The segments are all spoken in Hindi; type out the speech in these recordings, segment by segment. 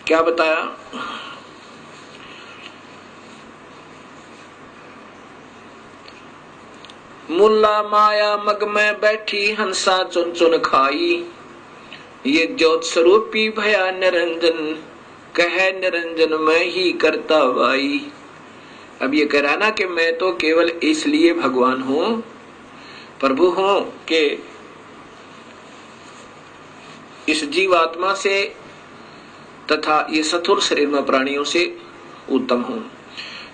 क्या बताया? मुल्ला माया मग में बैठी हंसा चुन चुन खाई, ये ज्योत स्वरूपी भया निरंजन, कह निरंजन मैं ही करता वाई। अब ये कह रहा ना कि मैं तो केवल इसलिए भगवान हूं, प्रभु हूं कि इस जीवात्मा से तथा ये स्थूल शरीर में प्राणियों से उत्तम हूं।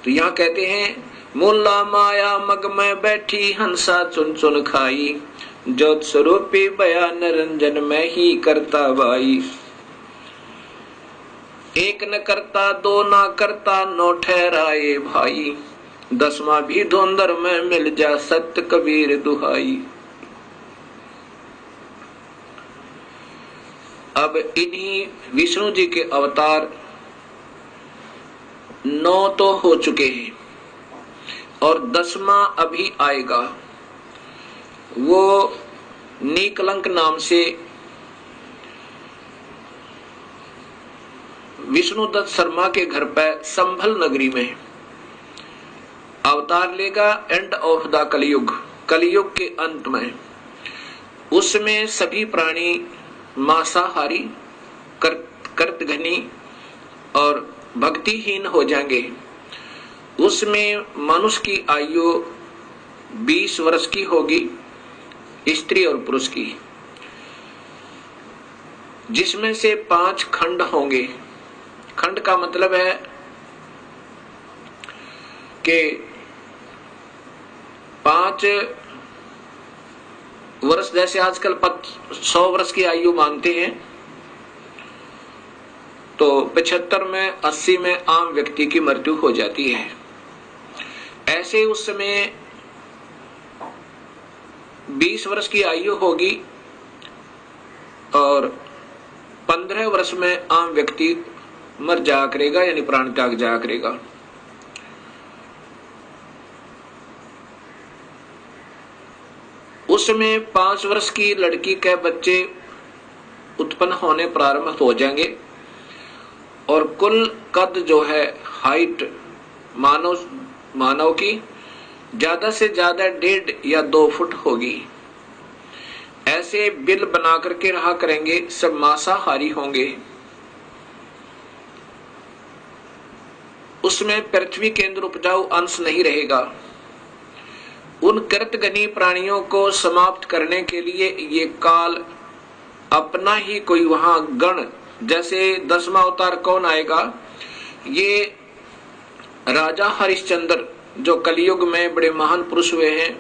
तो यहां कहते हैं मुल्ला माया मग में बैठी हंसा चुन चुन खाई, ज्योत स्वरूपी भया निरंजन मैं ही करता वाई। एक न करता दो ना करता नौ ठहराए भाई, दसवां भी धुंधर में मिल जा सत्य कबीर दुहाई। अब इन्हीं विष्णु जी के अवतार 9 तो हो चुके हैं और 10वां अभी आएगा। वो नीकलंक नाम से विष्णुदत्त शर्मा के घर पर संभल नगरी में अवतार लेगा। एंड ऑफ द कलयुग, कलयुग के अंत में उसमें सभी प्राणी मांसाहारी, कर्तघनी और भक्तिहीन हो जाएंगे। उसमें मनुष्य की आयु 20 वर्ष की होगी, स्त्री और पुरुष की, जिसमें से 5 खंड होंगे। खंड का मतलब है कि 5 वर्ष, जैसे आजकल 100 वर्ष की आयु मांगते हैं, तो 75 में 80 में आम व्यक्ति की मृत्यु हो जाती है। ऐसे उस समय 20 वर्ष की आयु होगी और 15 वर्ष में आम व्यक्ति मर जाया करेगा, यानी प्राण त्याग जाया करेगा। उसमें 5 वर्ष की लड़की के बच्चे उत्पन्न होने प्रारंभ हो जाएंगे और कुल कद जो है, हाइट मानव की ज्यादा से ज्यादा 1.5 या 2 फुट होगी। ऐसे बिल बना करके रहा करेंगे, सब मांसाहारी होंगे। उसमें पृथ्वी के अंदर उपजाऊ अंश नहीं रहेगा। उन कृतघ्नी प्राणियों को समाप्त करने के लिए ये काल अपना ही कोई वहां गण, जैसे 10वां अवतार कौन आएगा? ये राजा हरिश्चंद्र जो कलयुग में बड़े महान पुरुष हुए हैं,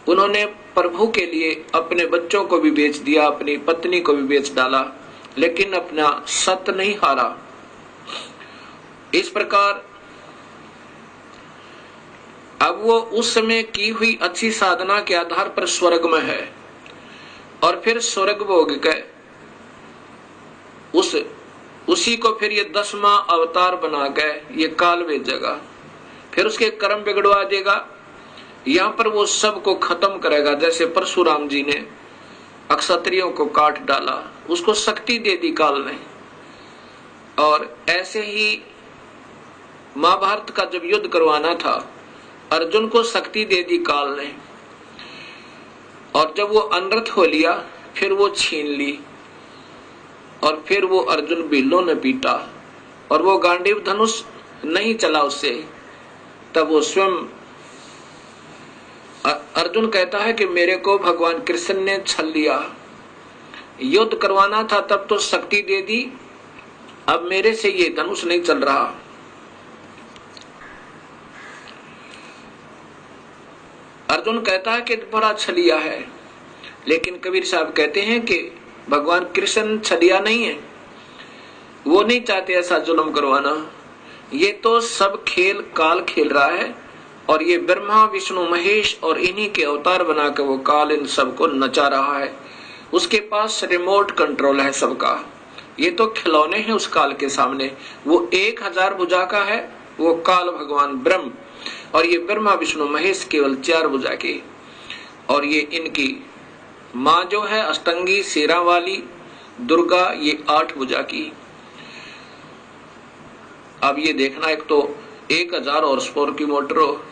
उन्होंने प्रभु के लिए अपने बच्चों को भी बेच दिया, अपनी पत्नी को भी बेच डाला, लेकिन अपना सत्य नहीं हारा। इस प्रकार अब वो उस समय की हुई अच्छी साधना के आधार पर स्वर्ग में है और फिर स्वर्ग भोग के उसी को फिर ये 10वां अवतार बना के ये काल भेजेगा, फिर उसके कर्म बिगड़वा देगा। यहां पर वो सब को खत्म करेगा। जैसे परशुराम जी ने अक्षत्रियों को काट डाला, उसको शक्ति दे दी काल ने। और ऐसे ही महाभारत का जब युद्ध करवाना था, अर्जुन को शक्ति दे दी काल ने, और जब वो अनर्थ हो लिया फिर वो छीन ली और फिर वो अर्जुन बिल्लों ने पीटा और वो गांडीव धनुष नहीं चला उससे। तब वो स्वयं अर्जुन कहता है कि मेरे को भगवान कृष्ण ने छल लिया, युद्ध करवाना था तब तो शक्ति दे दी, अब मेरे से ये धनुष नहीं चल रहा। अर्जुन कहता है कि बड़ा छलिया है, लेकिन कबीर साहब कहते हैं कि भगवान कृष्ण छलिया नहीं है, वो नहीं चाहते ऐसा जुल्म करवाना। ये तो सब खेल काल खेल रहा है और ये ब्रह्मा विष्णु महेश और इन्हीं के अवतार बनाकर वो काल इन सबको नचा रहा है। उसके पास रिमोट कंट्रोल है सबका। ये तो खिलौने हैं उस काल के सामने। वो 1000 भुजा का है, वो काल भगवान ब्रह्म, और ये ब्रह्मा विष्णु महेश केवल 4 भुजा के। और ये इनकी माँ जो है अष्टंगी शेरा वाली दुर्गा, ये 8 भुजा की। अब ये देखना, एक तो 1000 हॉर्स पावर की मोटर हो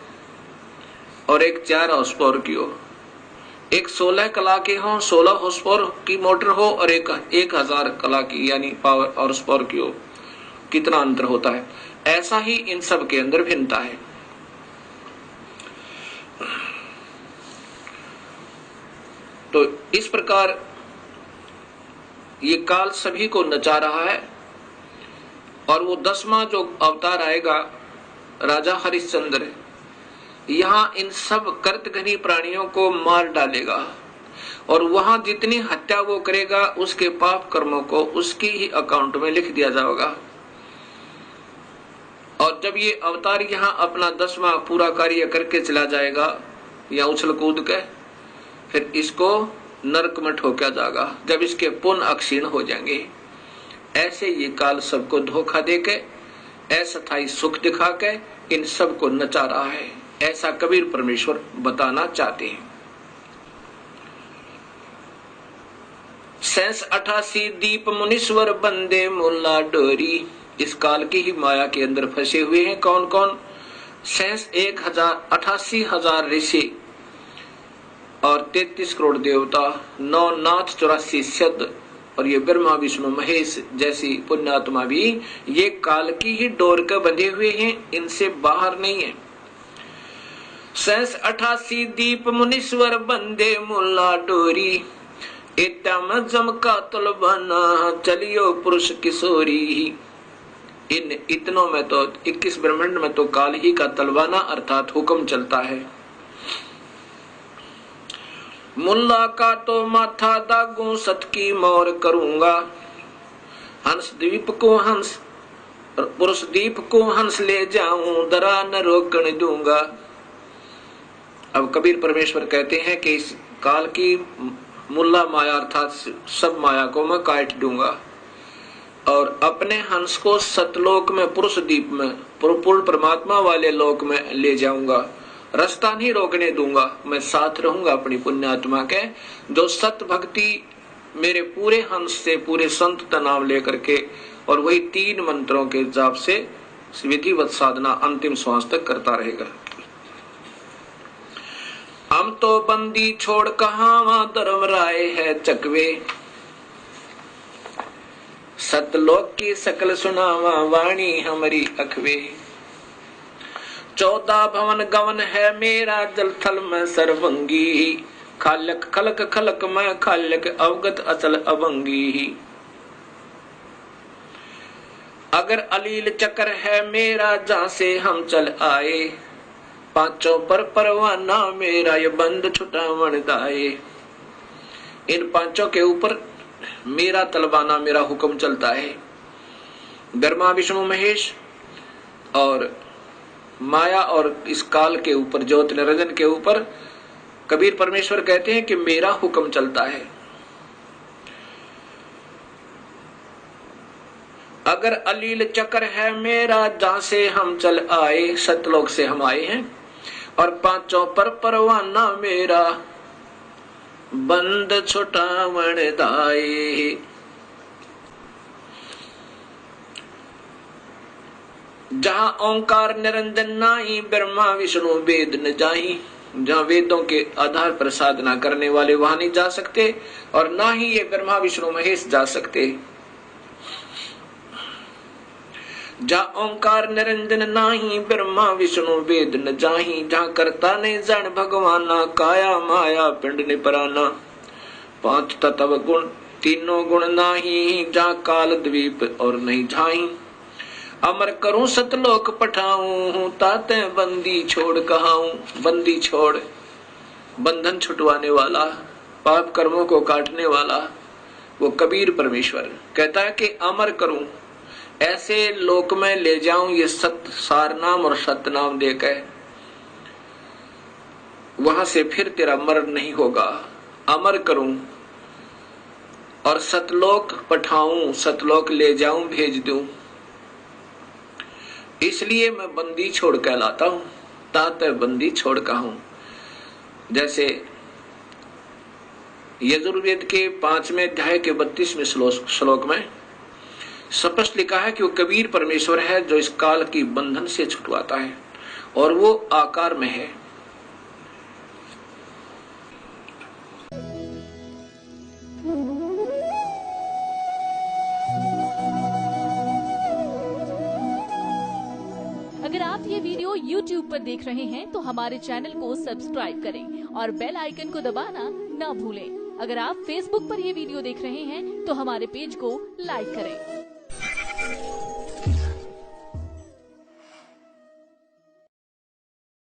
और एक 4 हॉर्स पावर की हो, एक 16 कला के हो, 16 हॉर्स पावर की मोटर हो और एक 1000 कला की यानी पावर हॉर्स पावर की हो, कितना अंतर होता है। ऐसा ही इन सब के अंदर भिन्नता है। तो इस प्रकार ये काल सभी को नचा रहा है। और वो 10वां जो अवतार आएगा राजा हरिश्चंद्र, यहां इन सब कर्तघनी प्राणियों को मार डालेगा और वहां जितनी हत्या वो करेगा उसके पाप कर्मों को उसकी ही अकाउंट में लिख दिया जाएगा। और जब ये अवतार यहाँ अपना 10वां पूरा कार्य करके चला जाएगा या उछल कूद के, फिर इसको नरक में ठोका जाएगा जब इसके पुण्य अक्षीण हो जाएंगे। ऐसे ये काल सबको धोखा देके अस्थायी सुख दिखा के इन सबको नचा रहा है, ऐसा कबीर परमेश्वर बताना चाहते हैं। 88 दीप मुनीश्वर बंदे मुल्ला डोरी, इस काल की ही माया के अंदर फंसे हुए हैं। कौन कौन? 88,000 ऋषि और 33 करोड़ देवता, 9 नाथ 84 सिद्ध और ये ब्रह्मा विष्णु महेश जैसी पुण्यात्मा भी ये काल की ही डोर के बंधे हुए हैं, इनसे बाहर नहीं है। 88 दीप मुनीश्वर बंदे मुल्ला डोरी, इतम जमका तलबाना चलियो पुरुष किशोरी। इन इतनों में तो 21 ब्रह्मांड में तो काल ही का तलवाना अर्थात हुक्म चलता है। मुल्ला का तो माथा दागू सत की मोर करूंगा, हंस द्वीप को हंस पुरुष दीप को हंस ले जाऊं, दरा न रोकने दूंगा। अब कबीर परमेश्वर कहते हैं कि इस काल की मुल्ला माया अर्थात सब माया को मैं काट दूंगा और अपने हंस को सतलोक में पुरुष दीप में पूर्ण परमात्मा वाले लोक में ले जाऊंगा, रास्ता नहीं रोकने दूंगा। मैं साथ रहूंगा अपनी पुण्यात्मा के, जो सत भक्ति मेरे पूरे हंस से पूरे संत का नाम लेकर के और वही 3 मंत्रों के जाप से विधिवत साधना अंतिम श्वास तक करता रहेगा। हम तो बंदी छोड़ कहां धर्म राय है चकवे, सतलोक की सकल सुनावा वाणी हमारी अखवे। 14 भवन गवन है मेरा जल थल में सर्वंगी, खालक खलक खलक में खालक अवगत अचल अवंगी। अगर अलील चक्र है मेरा जहां से हम चल आए, पांचों पर परवाना मेरा ये बंद छुटावन दाए। इन पांचों के ऊपर मेरा तलवाना मेरा हुक्म चलता है। ब्रह्मा विष्णु महेश और माया और इस काल के ऊपर ज्योत निरंजन के ऊपर कबीर परमेश्वर कहते हैं कि मेरा हुक्म चलता है। अगर अलील चक्र है मेरा जहां से हम चल आए, सतलोक से हम आए हैं, और पांचों पर परवाना मेरा बंद छुटावन दाए। जहां ओंकार निरंजन नाही, ब्रह्मा विष्णु वेद न जाही। जहां वेदों के आधार पर साधना करने वाले वहां नहीं जा सकते और ना ही ये ब्रह्मा विष्णु महेश जा सकते। जहां ओंकार निरंजन नाही, ब्रह्मा विष्णु वेद न जाही। जहां करता ने जन भगवाना, काया माया पिंड ने पराना। 5 तत्व गुण तीनों गुण नाही, जहां काल द्वीप और नहीं झाही। अमर करूं सतलोक पठाऊं, ताते बंदी छोड़ कहाऊं। बंदी छोड़, बंधन छुटवाने वाला, पाप कर्मों को काटने वाला वो कबीर परमेश्वर कहता है कि अमर करूं, ऐसे लोक में ले जाऊं ये सत सार नाम और सत नाम देकर, वहां से फिर तेरा मरण नहीं होगा। अमर करूं और सतलोक पठाऊं, सतलोक ले जाऊं, भेज दूं। इसलिए मैं बंदी छोड़ कहलाता हूं, ताते बंदी छोड़ कहूं। जैसे यजुर्वेद के 5वें अध्याय के 32वें श्लोक में स्पष्ट लिखा है कि वो कबीर परमेश्वर है जो इस काल की बंधन से छुटवाता है, और वो आकार में है। अगर आप ये वीडियो YouTube पर देख रहे हैं तो हमारे चैनल को सब्सक्राइब करें और बेल आइकन को दबाना ना भूलें। अगर आप Facebook पर ये वीडियो देख रहे हैं तो हमारे पेज को लाइक करें।